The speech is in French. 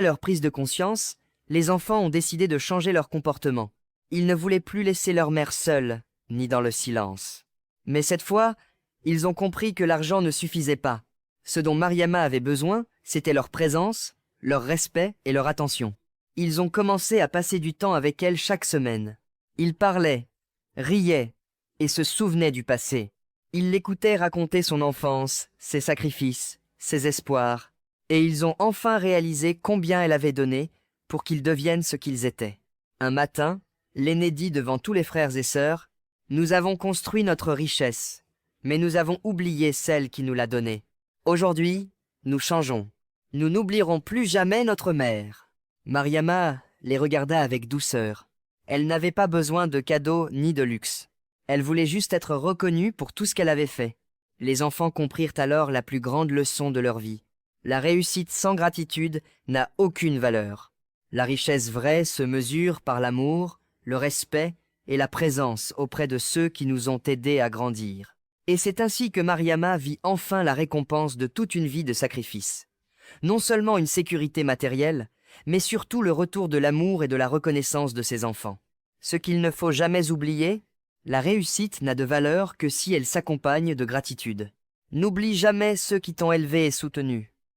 À leur prise de conscience, les enfants ont décidé de changer leur comportement. Ils ne voulaient plus laisser leur mère seule, ni dans le silence. Mais cette fois, ils ont compris que l'argent ne suffisait pas. Ce dont Mariama avait besoin, c'était leur présence, leur respect et leur attention. Ils ont commencé à passer du temps avec elle chaque semaine. Ils parlaient, riaient et se souvenaient du passé. Ils l'écoutaient raconter son enfance, ses sacrifices, ses espoirs, et ils ont enfin réalisé combien elle avait donné pour qu'ils deviennent ce qu'ils étaient. Un matin, l'aîné dit devant tous les frères et sœurs, « Nous avons construit notre richesse, mais nous avons oublié celle qui nous l'a donnée. Aujourd'hui, nous changeons. Nous n'oublierons plus jamais notre mère. » Mariama les regarda avec douceur. Elle n'avait pas besoin de cadeaux ni de luxe. Elle voulait juste être reconnue pour tout ce qu'elle avait fait. Les enfants comprirent alors la plus grande leçon de leur vie. La réussite sans gratitude n'a aucune valeur. La richesse vraie se mesure par l'amour, le respect et la présence auprès de ceux qui nous ont aidés à grandir. Et c'est ainsi que Mariama vit enfin la récompense de toute une vie de sacrifice. Non seulement une sécurité matérielle, mais surtout le retour de l'amour et de la reconnaissance de ses enfants. Ce qu'il ne faut jamais oublier, la réussite n'a de valeur que si elle s'accompagne de gratitude. N'oublie jamais ceux qui t'ont élevé et soutenu.